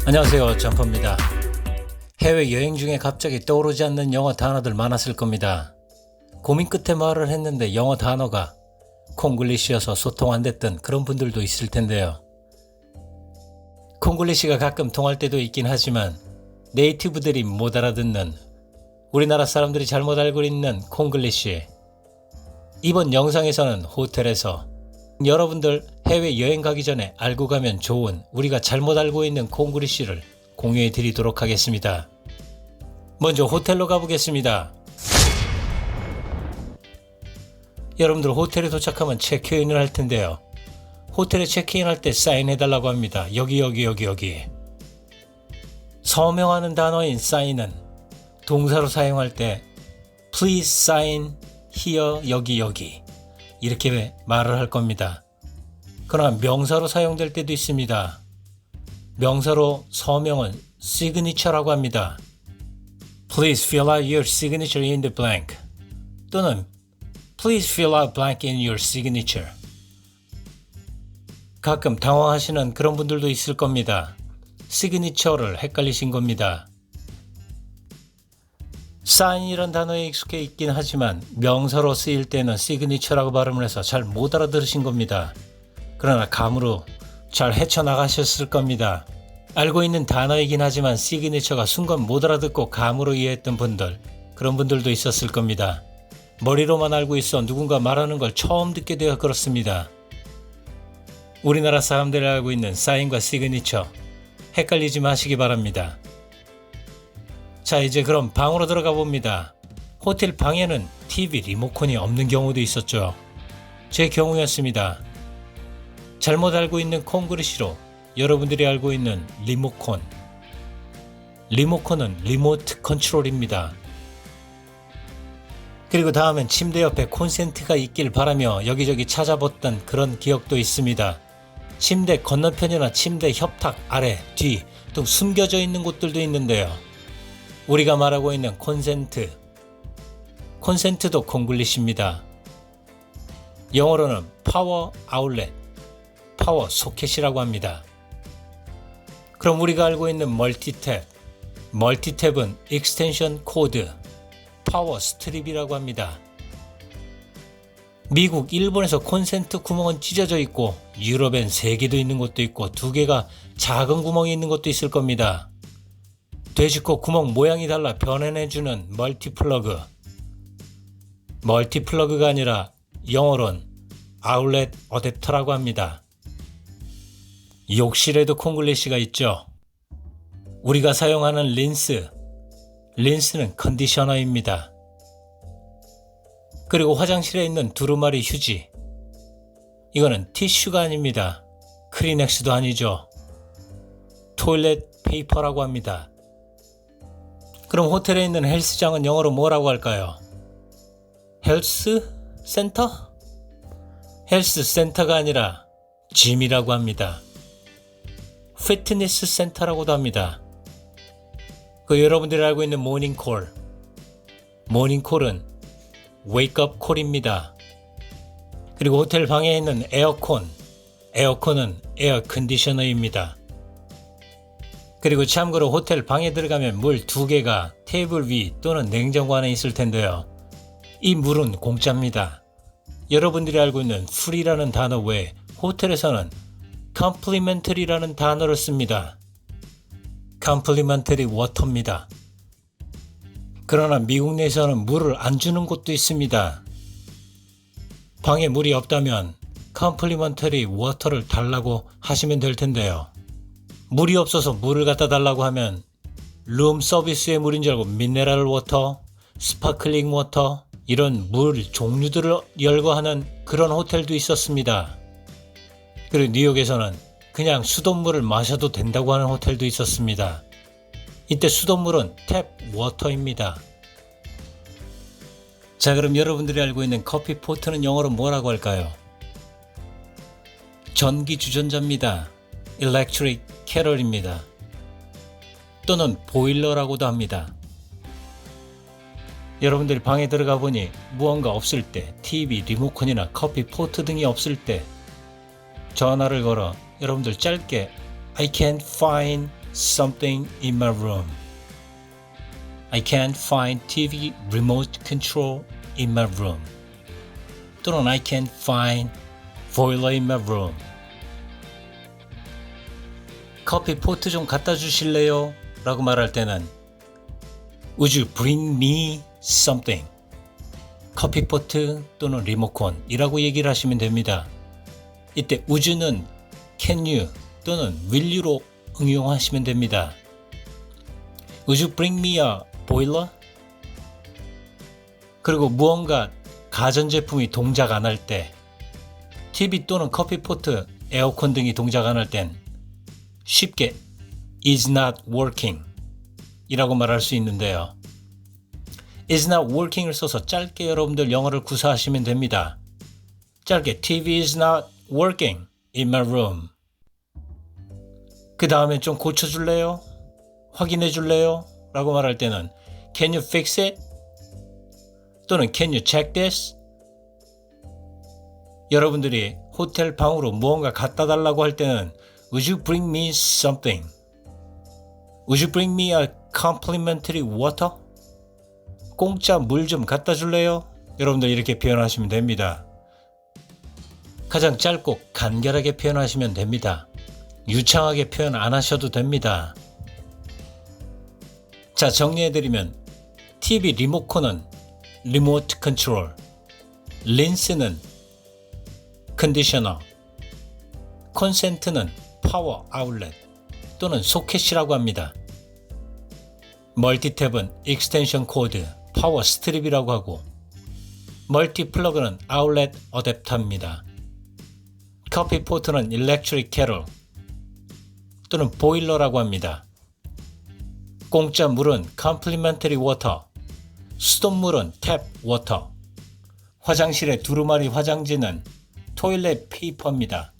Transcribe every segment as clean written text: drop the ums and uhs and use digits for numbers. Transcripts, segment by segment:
안녕하세요, 점퍼입니다. 해외여행 중에 갑자기 떠오르지 않는 영어 단어들 많았을 겁니다. 고민 끝에 말을 했는데 영어 단어가 콩글리시여서 소통 안 됐던 그런 분들도 있을 텐데요. 콩글리시가 가끔 통할 때도 있긴 하지만 네이티브들이 못 알아듣는, 우리나라 사람들이 잘못 알고 있는 콩글리시. 이번 영상에서는 호텔에서 여러분들 해외여행 가기 전에 알고 가면 좋은, 우리가 잘못 알고 있는 콩글리시를 공유해 드리도록 하겠습니다. 먼저 호텔로 가보겠습니다. 여러분들 호텔에 도착하면 체크인을 할 텐데요. 호텔에 체크인할 때 사인해달라고 합니다. 여기. 서명하는 단어인 사인은 동사로 사용할 때 Please sign here, 여기 이렇게 말을 할 겁니다. 그러나 명사로 사용될 때도 있습니다. 명사로 서명은 signature라고 합니다. Please fill out your signature in the blank, 또는 Please fill out blank in your signature. 가끔 당황하시는 그런 분들도 있을 겁니다. 시그니처를 헷갈리신 겁니다. 사인이란 단어에 익숙해 있긴 하지만 명사로 쓰일 때는 시그니처라고 발음을 해서 잘 못 알아들으신 겁니다. 그러나 감으로 잘 헤쳐나가셨을 겁니다. 알고 있는 단어이긴 하지만 시그니처가 순간 못 알아듣고 감으로 이해했던 분들, 그런 분들도 있었을 겁니다. 머리로만 알고 있어 누군가 말하는 걸 처음 듣게 되어 그렇습니다. 우리나라 사람들이 알고 있는 사인과 시그니처 헷갈리지 마시기 바랍니다. 자, 이제 그럼 방으로 들어가 봅니다. 호텔 방에는 TV 리모컨이 없는 경우도 있었죠. 제 경우였습니다. 잘못 알고 있는 콩글리시로 여러분들이 알고 있는 리모컨. 리모컨은 리모트 컨트롤입니다. 그리고 다음엔 침대 옆에 콘센트가 있길 바라며 여기저기 찾아봤던 그런 기억도 있습니다. 침대 건너편이나 침대 협탁 아래, 뒤 등 숨겨져 있는 곳들도 있는데요. 우리가 말하고 있는 콘센트도 콩글리시입니다. 영어로는 파워 아울렛, 파워 소켓이라고 합니다. 그럼 우리가 알고 있는 멀티탭은 익스텐션 코드, 파워 스트립이라고 합니다. 미국, 일본에서 콘센트 구멍은 찢어져 있고 유럽엔 3개도 있는 곳도 있고 2개가 작은 구멍이 있는 곳도 있을 겁니다. 돼지코 구멍 모양이 달라 변환해주는 멀티플러그가 아니라 영어로는 아울렛 어댑터라고 합니다. 욕실에도 콩글리시가 있죠. 우리가 사용하는 린스는 컨디셔너입니다. 그리고 화장실에 있는 두루마리 휴지, 이거는 티슈가 아닙니다. 크리넥스도 아니죠. 토일렛 페이퍼라고 합니다. 그럼 호텔에 있는 헬스장은 영어로 뭐라고 할까요? 헬스 센터? 헬스 센터가 아니라 짐이라고 합니다. 피트니스 센터라고도 합니다. 그 여러분들이 알고 있는 모닝콜은 웨이크업 콜입니다. 그리고 호텔 방에 있는 에어컨은 에어 컨디셔너입니다. 그리고 참고로 호텔 방에 들어가면 물 2개가 테이블 위 또는 냉장고 안에 있을 텐데요. 이 물은 공짜입니다. 여러분들이 알고 있는 free라는 단어 외에 호텔에서는 complimentary라는 단어를 씁니다. complimentary water입니다. 그러나 미국 내에서는 물을 안 주는 곳도 있습니다. 방에 물이 없다면 complimentary water를 달라고 하시면 될 텐데요. 물이 없어서 물을 갖다 달라고 하면 룸 서비스의 물인 줄 알고 미네랄 워터, 스파클링 워터, 이런 물 종류들을 열거하는 그런 호텔도 있었습니다. 그리고 뉴욕에서는 그냥 수돗물을 마셔도 된다고 하는 호텔도 있었습니다. 이때 수돗물은 탭 워터입니다. 자, 그럼 여러분들이 알고 있는 커피포트는 영어로 뭐라고 할까요? 전기 주전자입니다. Electric Kettle입니다. 또는 보일러라고도 합니다. 여러분들이 방에 들어가 보니 무언가 없을 때, TV, 리모컨이나 커피포트 등이 없을 때 전화를 걸어 여러분들 짧게 I can't find something in my room. I can't find TV remote control in my room. 또는 I can't find boiler in my room. 커피 포트 좀 갖다 주실래요? 라고 말할 때는 Would you bring me something? 커피 포트 또는 리모컨이라고 얘기를 하시면 됩니다. 이때 would는 can you 또는 will you로 응용하시면 됩니다. Would you bring me a boiler? 그리고 무언가 가전제품이 동작 안 할 때 TV 또는 커피포트, 에어컨 등이 동작 안 할 땐 쉽게 is not working 이라고 말할 수 있는데요. is not working을 써서 짧게 여러분들 영어를 구사하시면 됩니다. 짧게 TV is not working in my room. 그 다음에 좀 고쳐줄래요? 확인해 줄래요? 라고 말할 때는 Can you fix it? 또는 Can you check this? 여러분들이 호텔 방으로 무언가 갖다 달라고 할 때는 Would you bring me something? Would you bring me a complimentary water? 공짜 물 좀 갖다 줄래요? 여러분들 이렇게 표현하시면 됩니다. 가장 짧고 간결하게 표현하시면 됩니다. 유창하게 표현 안 하셔도 됩니다. 자, 정리해드리면 TV 리모컨은 리모트 컨트롤, 린스는 컨디셔너, 콘센트는 파워 아울렛 또는 소켓이라고 합니다. 멀티탭은 익스텐션 코드, 파워 스트립이라고 하고 멀티 플러그는 아울렛 어댑터입니다. 커피 포트는 일렉트릭 캐럴 또는 보일러라고 합니다. 공짜 물은 complimentary water, 수돗물은 tap water, 화장실의 두루마리 화장지는 toilet paper입니다.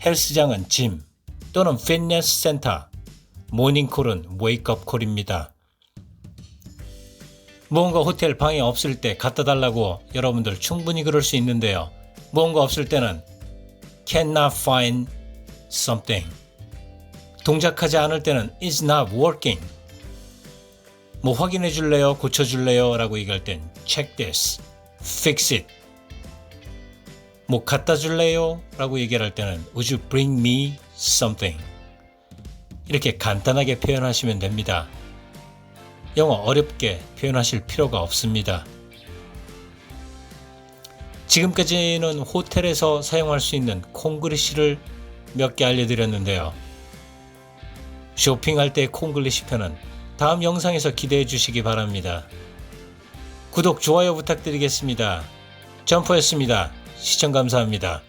헬스장은 짐 또는 피트니스 센터, 모닝콜은 웨이크업 콜입니다. 무언가 호텔 방에 없을 때 갖다 달라고 여러분들 충분히 그럴 수 있는데요. 무언가 없을 때는 cannot find something. 동작하지 않을 때는 is not working. 뭐 확인해 줄래요? 고쳐 줄래요? 라고 얘기할 땐 check this, fix it. 뭐 갖다 줄래요? 라고 얘기할 때는 would you bring me something. 이렇게 간단하게 표현하시면 됩니다. 영어 어렵게 표현하실 필요가 없습니다. 지금까지는 호텔에서 사용할 수 있는 콩글리시를 몇 개 알려드렸는데요. 쇼핑할 때의 콩글리시 편은 다음 영상에서 기대해 주시기 바랍니다. 구독, 좋아요 부탁드리겠습니다. 점퍼였습니다. 시청 감사합니다.